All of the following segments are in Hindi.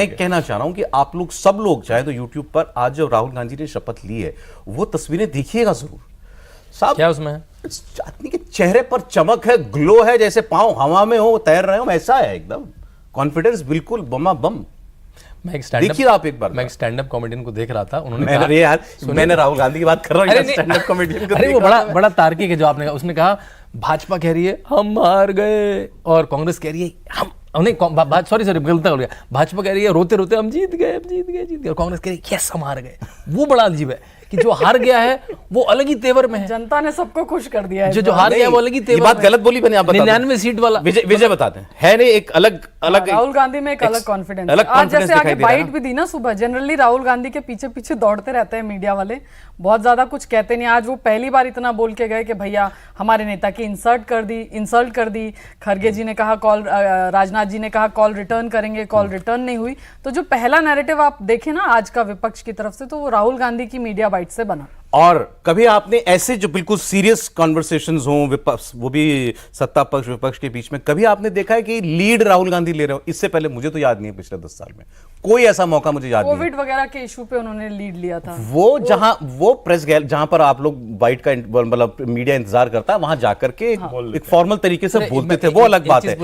मैं कहना चाह रहा हूं कि आप लोग सब लोग चाहे तो यूट्यूब पर आज जब राहुल गांधी ने शपथ ली है वो तस्वीरें देखिएगा जरूर साहब। क्या उसमें है? आदमी के चेहरे पर चमक है, ग्लो है, जैसे पांव हवा में हो, तैर रहे हो, ऐसा है एकदम कॉन्फिडेंस बिल्कुल बमा बम। मैं एक देखिए आप एक बार, मैं स्टैंड अप कॉमेडियन को देख रहा था, उन्होंने मैंने कहा, यार मैंने राहुल गांधी की बात कर रहा हूं, स्टैंड अप कॉमेडियन को। अरे वो बड़ा तार्किक है जो आपने कहा। उसने कहा भाजपा कह रही है हम हार गए और कांग्रेस कह रही है हम नहीं, सॉरी गलत हो गया, भाजपा कह रही है रोते रोते हम जीत गए और कांग्रेस कह रही है यस हम हार गए। वो बड़ा अजीब है कि जो हार गया है वो अलग ही तेवर में है। जनता ने सबको खुश कर दिया है। जो हार गया वो अलग ही तेवर में। बात गलत बोली मैंने, आप 99 सीट वाला विजय बताते हैं है नहीं, एक अलग राहुल गांधी में एक अलग कॉन्फिडेंस। आज जैसे आगे बाइट भी दी ना सुबह, जनरली राहुल गांधी के पीछे पीछे दौड़ते रहते हैं मीडिया वाले, बहुत ज्यादा कुछ कहते नहीं। आज वो पहली बार इतना बोल के गए कि भैया हमारे नेता की इंसल्ट कर दी। खरगे जी ने कहा कॉल, राजनाथ जी ने कहा कॉल रिटर्न करेंगे, कॉल रिटर्न नहीं हुई। तो जो पहला नैरेटिव आप देखें ना आज का विपक्ष की तरफ से, तो वो राहुल गांधी की मीडिया बाइट से बना। और कभी आपने ऐसे जो बिल्कुल सीरियस कॉन्वर्सेशंस हो विपक्ष, वो भी सत्ता पक्ष विपक्ष के बीच में, कभी आपने देखा है कि लीड राहुल गांधी ले रहे हो? इससे पहले मुझे तो याद नहीं है पिछले 10 साल में कोई ऐसा मौका मुझे याद नहीं है। कोविड वगैरह के इशू पे उन्होंने लीड लिया था। वो जहां वो प्रेस गैलरी जहां पर आप लोग बाइट का मतलब मीडिया इंतजार करता है, वहां जाकर के एक फॉर्मल तरीके से बोलते थे, वो अलग बात है।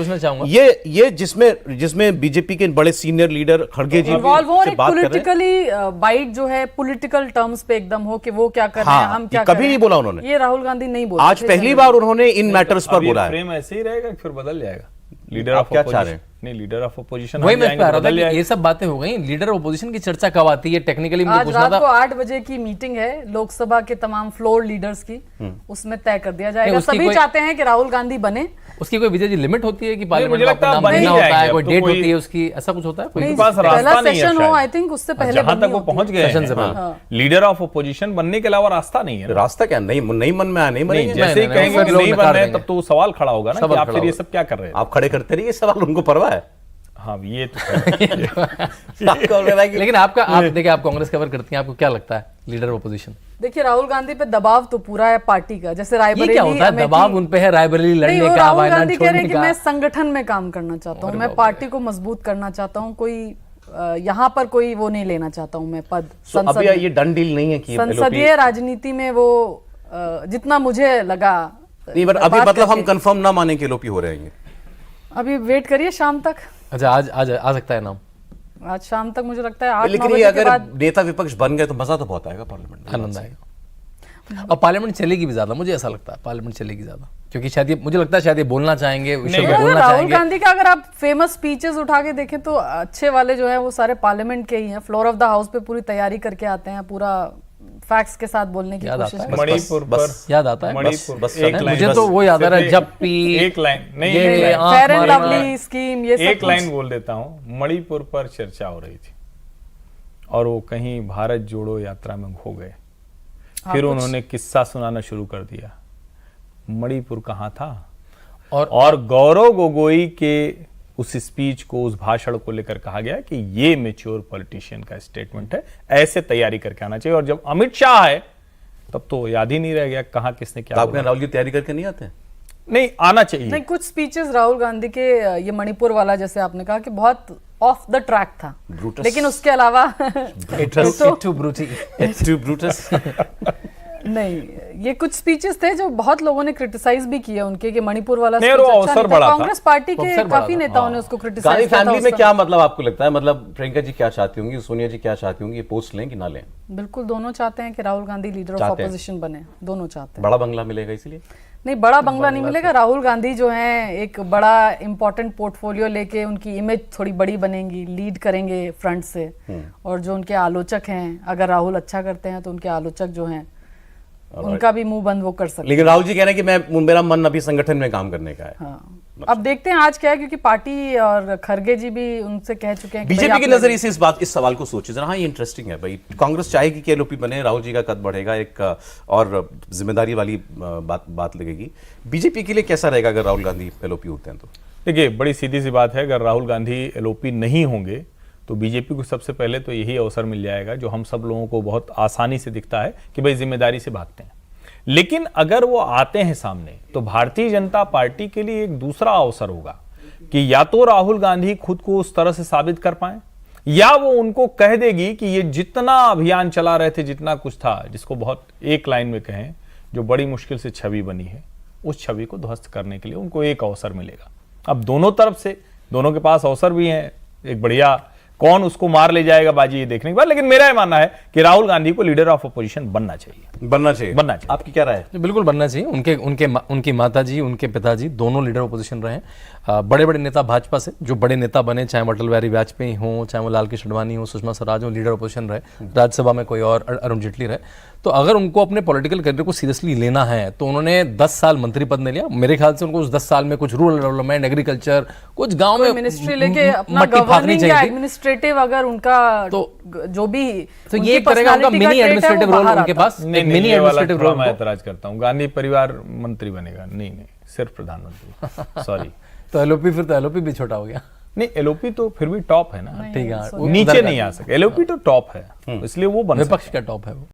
ये जिसमें बीजेपी के बड़े सीनियर लीडर खड़गे जी पॉलिटिकली बाइट जो है पॉलिटिकल टर्म्स पे एकदम हो कि वो क्या कर रहे हैं, हम क्या कभी नहीं बोला उन्होंने। ये राहुल गांधी नहीं बोला। आज पहली बार उन्होंने इन मैटर्स पर बोला है। फ्रेम ऐसे ही रहेगा फिर बदल जाएगा। लीडर आप क्या चाह रहे हैं? नहीं, लीडर ऑफ अपोजिशन वही मैं कह रहा था कि ये सब बातें हो गई। लीडर ऑफ अपोजिशन की चर्चा कब आती है टेक्निकली मुझे पूछना था। रात को 8 बजे की मीटिंग है लोकसभा के तमाम फ्लोर लीडर्स की, उसमें तय कर दिया जाएगा। सभी चाहते हैं कि राहुल गांधी बने। उसकी कोई विजय जी लिमिट होती है कि पार्लियामेंट का नाम बनना होता है, कोई डेट होती है उसकी, ऐसा कुछ होता है? उनके पास रास्ता नहीं है। आई थिंक उससे पहले जहां तक वो पहुंच गए हैं, लीडर ऑफ अपोजिशन बनने के अलावा रास्ता नहीं है। रास्ता क्या नहीं मन में आया नहीं बनेंगे। जैसे ही कहेंगे नहीं बन रहे तब तो सवाल खड़ा होगा ना कि आप फिर ये सब क्या कर रहे हैं। आप खड़े करते रहिए सवाल, उनको परवाह है। हाँ ये तो लेकिन आपका आप देखिए, आप कांग्रेस कवर करती हैं, आपको क्या लगता है लीडर ऑफ अपोजिशन? देखिए राहुल गांधी पे दबाव तो पूरा है पार्टी का। जैसे रायबरेली क्या होता है दबाव उन पे है? रायबरेली लड़ने का, राहुल गांधी कह रहे हैं कि मैं संगठन में काम करना चाहता हूँ, मैं पार्टी को मजबूत करना चाहता हूँ, कोई यहाँ पर कोई वो नहीं लेना चाहता हूँ मैं पद। अभी ये डन डील नहीं है कि संसदीय राजनीति में वो जितना मुझे लगा नहीं, अभी मतलब हम कंफर्म ना माने के एलओपी हो रहे हैं। अभी वेट करिए शाम तक। अच्छा आज आ सकता है नाम? आज शाम तक मुझे लगता है 8-9 लेकिन बजे अगर के बाद नेता विपक्ष बन गए तो मजा तो बहुत आएगा पार्लियामेंट में, आनंद आएगा। और पार्लियामेंट चलेगी भी ज्यादा, मुझे ऐसा लगता है पार्लियामेंट चलेगी ज्यादा, क्योंकि शायद ये मुझे लगता है शायद ये बोलना चाहेंगे, विषय पे बोलना राहुल चाहेंगे। गांधी का अगर आप फेमस स्पीचेस उठा के देखें तो अच्छे वाले जो है वो सारे पार्लियामेंट के ही हैं। फ्लोर ऑफ द हाउस पे पूरी तैयारी करके आते हैं, पूरा फैक्ट्स के साथ बोलने की कोशिश करते हैं। मणिपुर पर याद आता है बस मुझे तो वो याद आ रहा है जब भी एक लाइन नहीं, फेयर एंड लवली स्कीम, ये सब एक लाइन बोल देता हूँ। मणिपुर पर चर्चा हो रही थी और वो कहीं भारत जोड़ो यात्रा में खो गए। फिर उन्होंने किस्सा सुनाना शुरू कर दिया, मणिपुर कहाँ था। और गौरव गोगोई के उस स्पीच को, उस भाषण को लेकर कहा गया कि ये मैच्योर पॉलिटिशियन का स्टेटमेंट है, ऐसे तैयारी करके आना चाहिए। और जब अमित शाह है तब तो याद ही नहीं रह गया कहाँ किसने क्या। आपने राहुल की तैयारी करके नहीं आते? नहीं आना चाहिए। नहीं, कुछ स्पीचेस राहुल गांधी के, ये मणिपुर वाला जैसे आपने कहा कि बहुत ऑफ द ट्रैक था, लेकिन उसके अलावा नहीं, ये कुछ स्पीचेस थे जो बहुत लोगों ने क्रिटिसाइज भी किए उनके कि मणिपुर वाला स्पीच अच्छा नहीं था। कांग्रेस पार्टी के काफी नेताओं ने उसको क्रिटिसाइज किया। फैमिली में क्या मतलब आपको लगता है, मतलब प्रियंका जी क्या चाहती होंगी, सोनिया जी क्या चाहती होंगी, पोस्ट लें कि ना लें? बिल्कुल दोनों चाहते हैं कि Rahul Gandhi leader of opposition बने, दोनों चाहते हैं। बड़ा बंगला मिलेगा इसलिए? नहीं, बड़ा बंगला नहीं मिलेगा। राहुल गांधी जो है एक बड़ा इंपॉर्टेंट पोर्टफोलियो लेके, उनकी इमेज थोड़ी बड़ी बनेगी, लीड करेंगे फ्रंट से। और जो उनके आलोचक हैं, अगर राहुल अच्छा करते हैं तो उनके आलोचक जो हैं उनका भी मुंह बंद वो कर सकते हैं। लेकिन राहुल जी कह रहे हैं कि मेरा मन अभी संगठन में काम करने का है। हाँ, अब देखते हैं आज क्या है, क्योंकि पार्टी और खरगे जी भी उनसे कह चुके हैं। बीजेपी के नजरिए से इस सवाल को सोचिए जरा। हाँ, ये इंटरेस्टिंग है भाई। कांग्रेस चाहेगी कि एलओपी बने, राहुल जी का कद बढ़ेगा, एक और जिम्मेदारी वाली बात लगेगी। बीजेपी के लिए कैसा रहेगा अगर राहुल गांधी एलओपी होते हैं तो? देखिए, बड़ी सीधी सी बात है, अगर राहुल गांधी एलओपी नहीं होंगे तो बीजेपी को सबसे पहले तो यही अवसर मिल जाएगा जो हम सब लोगों को बहुत आसानी से दिखता है कि भाई जिम्मेदारी से भागते हैं। लेकिन अगर वो आते हैं सामने तो भारतीय जनता पार्टी के लिए एक दूसरा अवसर होगा कि या तो राहुल गांधी खुद को उस तरह से साबित कर पाए या वो उनको कह देगी कि ये जितना अभियान चला रहे थे, जितना कुछ था, जिसको बहुत एक लाइन में कहें, जो बड़ी मुश्किल से छवि बनी है, उस छवि को ध्वस्त करने के लिए उनको एक अवसर मिलेगा। अब दोनों तरफ से, दोनों के पास अवसर भी हैं, एक बढ़िया, कौन उसको मार ले जाएगा बाजी ये देखने के बाद। लेकिन मेरा ये मानना है कि राहुल गांधी को लीडर ऑफ अपोजिशन बनना चाहिए। आपकी क्या राय है? बिल्कुल बनना चाहिए। उनकी माता जी, उनके पिताजी दोनों लीडर ऑपोजिशन रहे हैं। बड़े बड़े नेता भाजपा से जो बड़े नेता बने, चाहे वो अटल बिहारी वाजपेयी हो, चाहे वो लाल कृष्ण आडवाणी हो, सुषमा स्वराज हो, लीडर ऑपोजिशन रहे, राज्यसभा में कोई और अरुण जेटली रहे। तो अगर उनको अपने पॉलिटिकल करियर को सीरियसली लेना है तो उन्होंने 10 साल मंत्री पद नहीं लिया। मेरे ख्याल से उनको उस 10 साल में कुछ रूरल डेवलपमेंट, एग्रीकल्चर, कुछ गांव में मिनिस्ट्री लेके अपना गवर्निंग या एडमिनिस्ट्रेटिव अगर उनका तो जो भी तो ये करेगा, उनका मिनी एडमिनिस्ट्रेटिव रोल उनके पास, मिनी एडमिनिस्ट्रेटिव रोल। मैं ऐतराज करता हूँ, गांधी परिवार मंत्री बनेगा, नहीं, सिर्फ प्रधानमंत्री। सॉरी। तो एलओपी, फिर तो एलओपी भी छोटा हो गया। नहीं, एलओपी तो फिर भी टॉप है ना, ठीक है, नीचे नहीं आ सके। एलओपी तो टॉप है, इसलिए वो बन विपक्ष का टॉप है वो।